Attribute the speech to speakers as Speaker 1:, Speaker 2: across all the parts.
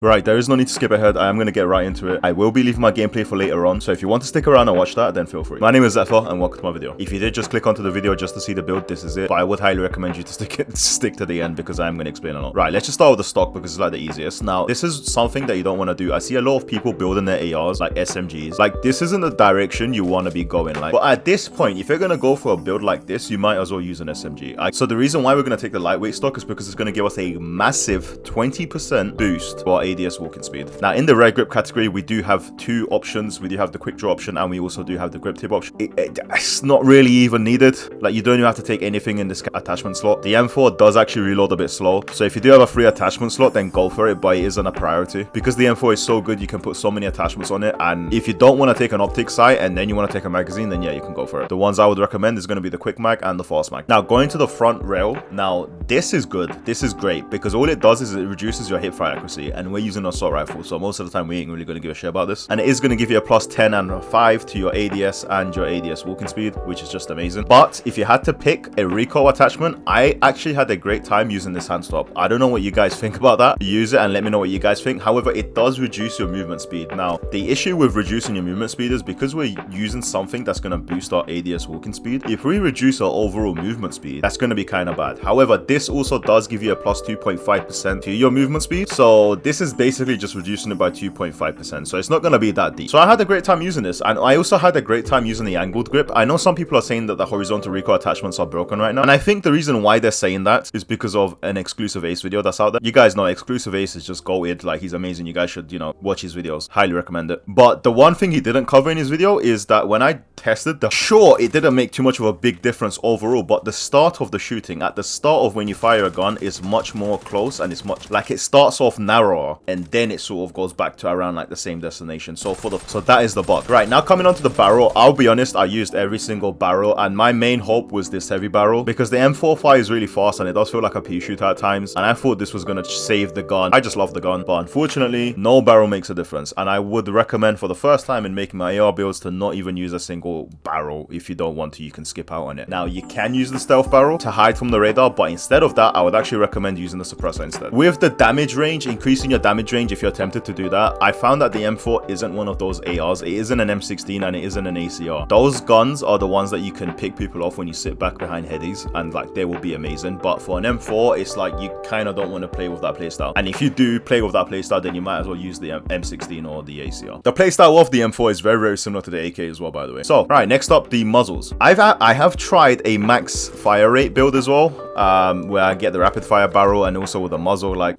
Speaker 1: Right, there is no need to skip ahead. I am going to get right into it. I will be leaving my gameplay for later on, so if you want to stick around and watch that, then feel free. My name is Xeptha, and welcome to my video. If you did just click onto the video just to see the build, this is it. But I would highly recommend you to stick to the end because I am going to explain a lot. Right, let's just start with the stock because it's like the easiest. Now, this is something that you don't want to do. I see a lot of people building their ARs, like SMGs. Like, this isn't the direction you want to be going. Like, but at this point, if you're going to go for a build like this, you might as well use an SMG. So the reason why we're going to take the lightweight stock is because it's going to give us a massive 20% boost to our ADS walking speed. Now, in the red grip category, we do have two options. We do have the quick draw option, and we also do have the grip tip option. It's not really even needed. Like, you don't even have to take anything in this attachment slot. The M4 does actually reload a bit slow, so if you do have a free attachment slot, then go for it, but it isn't a priority. Because the M4 is so good, you can put so many attachments on it, and if you don't want to take an optic sight and then you want to take a magazine, then yeah, you can go for it. The ones I would recommend is going to be the quick mag and the fast mag. Now, going to the front rail, now this is good. This is great because all it does is it reduces your hip fire accuracy, and we're using an assault rifle, so most of the time we ain't really going to give a shit about this. And it is going to give you a plus 10 and a 5 to your ADS and your ADS walking speed, which is just amazing. But if you had to pick a recoil attachment, I actually had a great time using this hand stop. I don't know what you guys think about that. Use it and let me know what you guys think. However, it does reduce your movement speed. Now, the issue with reducing your movement speed is because we're using something that's going to boost our ADS walking speed. If we reduce our overall movement speed, that's going to be kind of bad. However, this also does give you a plus 2.5% to your movement speed. So this is basically just reducing it by 2.5%, so it's not going to be that deep. So I had a great time using this, and I also had a great time using the angled grip. I know some people are saying that the horizontal recoil attachments are broken right now, and I think the reason why they're saying that is because of an exclusive Ace video that's out there. You guys know exclusive Ace is just goated. Like, he's amazing. You guys should, watch his videos. Highly recommend it. But the one thing he didn't cover in his video is that when I tested sure, it didn't make too much of a big difference overall, but the start of the shooting, at the start of when you fire a gun, is much more close, and it's much like it starts off narrower and then it sort of goes back to around like the same destination. So that is the bug. Right, now coming onto the barrel, I'll be honest, I used every single barrel, and my main hope was this heavy barrel because the M4 fire is really fast and it does feel like a pea shooter at times, and I thought this was gonna save the gun. I just love the gun, but unfortunately no barrel makes a difference, and I would recommend for the first time in making my AR builds to not even use a single barrel. If you don't want to, you can skip out on it. Now, you can use the stealth barrel to hide from the radar, but instead of that, I would actually recommend using the suppressor instead. With the damage range, increasing your damage range if you're tempted to do that, I found that the M4 isn't one of those ARs. It isn't an M16 and it isn't an ACR. Those guns are the ones that you can pick people off when you sit back behind headies, and like they will be amazing. But for an M4, it's like you kind of don't want to play with that playstyle, and if you do play with that playstyle, then you might as well use the M16 or the ACR. The playstyle of the M4 is very, very similar to the AK as well, by the way. So right, next up, the muzzles. I have tried a max fire rate build as well, where I get the rapid fire barrel and also with the muzzle. Like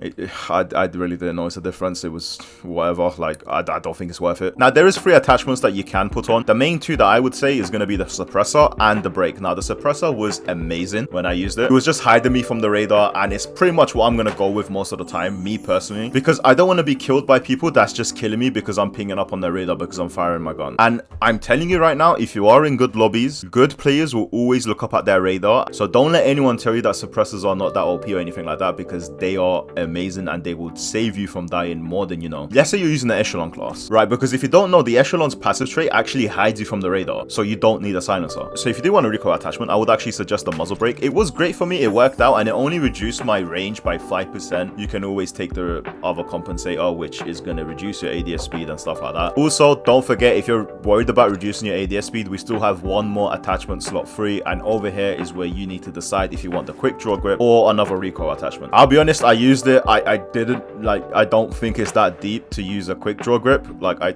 Speaker 1: I really didn't notice a difference. It was whatever. Like I don't think it's worth it. Now, there is 3 attachments that you can put on. The main 2 that I would say is going to be the suppressor and the brake. Now, the suppressor was amazing when I used it. It was just hiding me from the radar, and it's pretty much what I'm going to go with most of the time, me personally, because I don't want to be killed by people that's just killing me because I'm pinging up on their radar because I'm firing my gun. And I'm telling you right now, if you are in good lobbies, good players will always look up at their radar. So don't let anyone tell you that suppressors are not that OP or anything like that, because they are amazing and they will save you from dying more than you know. Let's say you're using the Echelon class, right? Because if you don't know, the Echelon's passive trait actually hides you from the radar, so you don't need a silencer. So if you do want a recoil attachment, I would actually suggest the muzzle brake. It was great for me, it worked out, and it only reduced my range by 5%. You can always take the other compensator, which is going to reduce your ADS speed and stuff like that. Also, don't forget, if you're worried about reducing your ADS speed, we still have one more attachment slot free, and over here is where you need to decide if you want the quick draw grip or another recoil attachment. I'll be honest, I used it. I didn't like, I don't think it's that deep to use a quick draw grip. Like I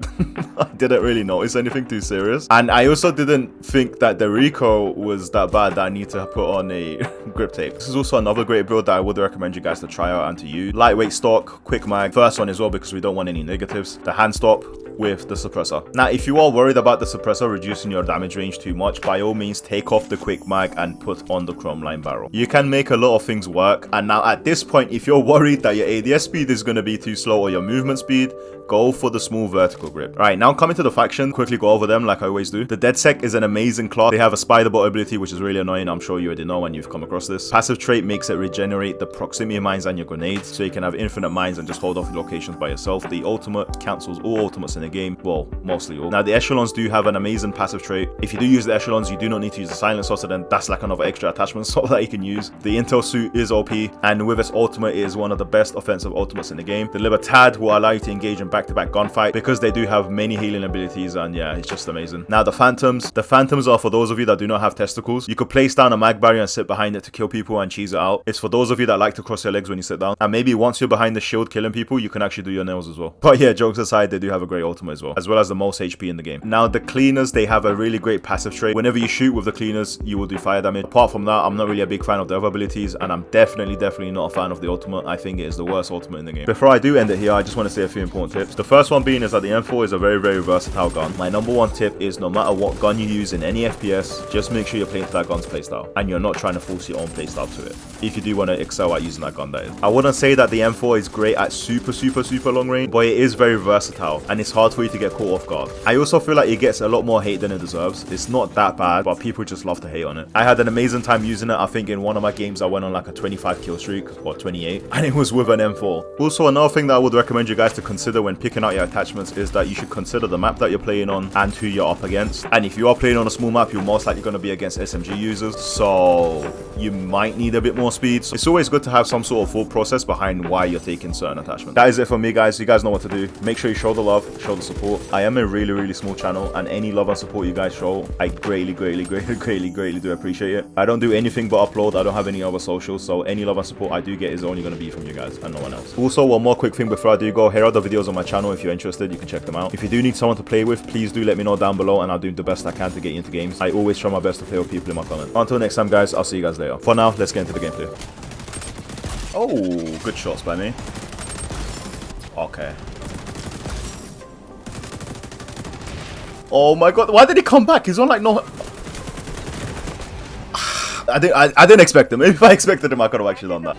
Speaker 1: didn't really notice anything too serious, and I also didn't think that the recoil was that bad that I need to put on a grip tape. This is also another great build that I would recommend you guys to try out and to use. Lightweight stock, quick mag, first one as well because we don't want any negatives. The hand stop with the suppressor. Now, if you are worried about the suppressor reducing your damage range too much, by all means take off the quick mag and put on the chrome line barrel. You can make a lot of things work. And now at this point, if you're worried that your ADS speed is going to be too slow or your movement speed, go for the small vertical grip. Right, now coming to the faction, quickly go over them like I always do. The DedSec is an amazing class. They have a spider bot ability, which is really annoying. I'm sure you already know when you've come across across this. Passive trait makes it regenerate the proximity mines and your grenades, so you can have infinite mines and just hold off locations by yourself. The ultimate cancels all ultimates in the game, well, mostly all. Now the echelons do have an amazing passive trait. If you do use the echelons, you do not need to use the silencer, so then that's like another extra attachment slot that you can use. The intel suit is OP, and with its ultimate, it is one of the best offensive ultimates in the game. The Libertad will allow you to engage in back-to-back gunfight because they do have many healing abilities, and yeah, it's just amazing. Now the phantoms are for those of you that do not have testicles. You could place down a mag barrier and sit behind it to kill people and cheese it out. It's for those of you that like to cross your legs when you sit down, and maybe once you're behind the shield killing people, you can actually do your nails as well. But yeah, jokes aside, they do have a great ultimate as well as the most HP in the game. Now the cleaners, they have a really great passive trait. Whenever you shoot with the cleaners, you will do fire damage. Apart from that, I'm not really a big fan of the other abilities, and I'm definitely not a fan of the ultimate. I think it is the worst ultimate in the game. Before I do end it here, I just want to say a few important tips. The first one being is that the M4 is a very versatile gun. My number one tip is no matter what gun you use in any FPS, just make sure you're playing to that gun's playstyle and you're not trying to force your own playstyle to it. If you do want to excel at using that gun, that is. I wouldn't say that the M4 is great at super long range, but it is very versatile and it's hard for you to get caught off guard. I also feel like it gets a lot more hate than it deserves. It's not that bad, but people just love to hate on it. I had an amazing time using it. I think in one of my games I went on like a 25 kill streak or 28, and it was with an M4. Also, another thing that I would recommend you guys to consider when picking out your attachments is that you should consider the map that you're playing on and who you're up against. And if you are playing on a small map, you're most likely going to be against SMG users, so you might need a bit more speed. So it's always good to have some sort of thought process behind why you're taking certain attachments. That is it for me, guys. You guys know what to do. Make sure you show the love, show the support. I am a really small channel, and any love and support you guys show, I greatly do appreciate it. I don't do anything but upload. I don't have any other socials, so any love and support I do get is only going to be from you guys and no one else. Also, one more quick thing before I do go, here are the videos on my channel. If you're interested, you can check them out. If you do need someone to play with, please do let me know down below, and I'll do the best I can to get you into games. I always try my best to play with people in my comment. Until next time, guys, I'll see you guys later. For now, let's get into the gameplay. Oh, good shots by me. Okay. Oh my god, why did he come back? He's on like no... I didn't expect him. If I expected him, I could have actually done that.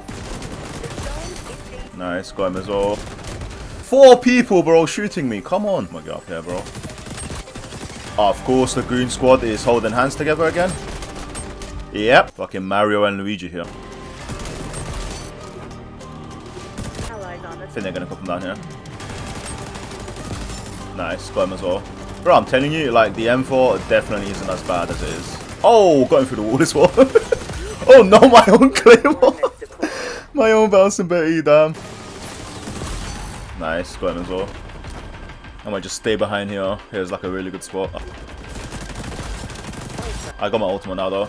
Speaker 1: Nice, got him as well. 4 people, bro, shooting me. Come on. I'm gonna get up here, bro. Of course, the green squad is holding hands together again. Yep. Fucking Mario and Luigi here. I think they're gonna put them down here. Nice, got him as well. Bro, I'm telling you, like, the M4 definitely isn't as bad as it is. Oh, got him through the wall as well. Oh no, my own claymore. My own bouncing Betty, damn. Nice, got him as well. I might just stay behind here. Here's like a really good spot. I got my ultimate now though.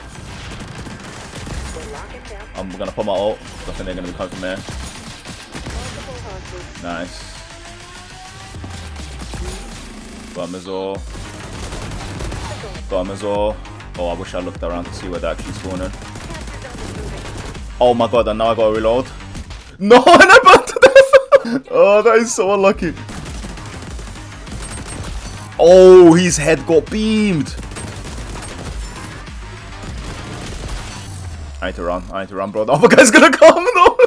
Speaker 1: I'm gonna put my ult. I think they're gonna be coming from there. Nice. Got him as well. Got him as well. Oh, I wish I looked around to see where they're actually spawning. Oh my god, and now I gotta reload. No, and I burned to death! Oh, that is so unlucky. Oh, his head got beamed. I need to run, bro. The other guy's gonna come, though.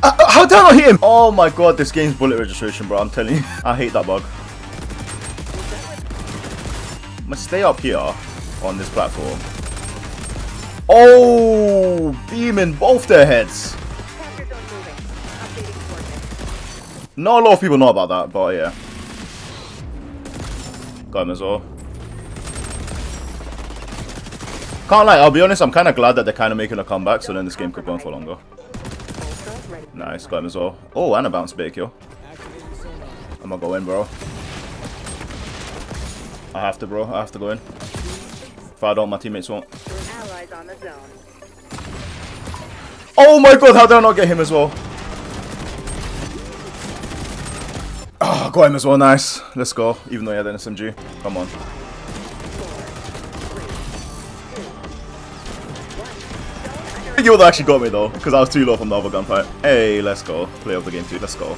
Speaker 1: How did I not hit him? Oh my god, this game's bullet registration, bro. I'm telling you. I hate that bug. I'm gonna stay up here on this platform. Oh, beaming both their heads. Not a lot of people know about that, but yeah. Got him as well. Can't lie, I'll be honest, I'm kind of glad that they're kind of making a comeback, so then this game could go on for longer. Nice, got him as well. Oh, and a bounce bait kill. I'm gonna go in, bro. I have to, bro. I have to go in. If I don't, my teammates won't. Oh my god, how did I not get him as well? Oh, got him as well, nice. Let's go, even though he had an SMG. Come on. I think he would have actually got me though, because I was too low from the other gunfight. Hey, let's go. Play of the game too, let's go.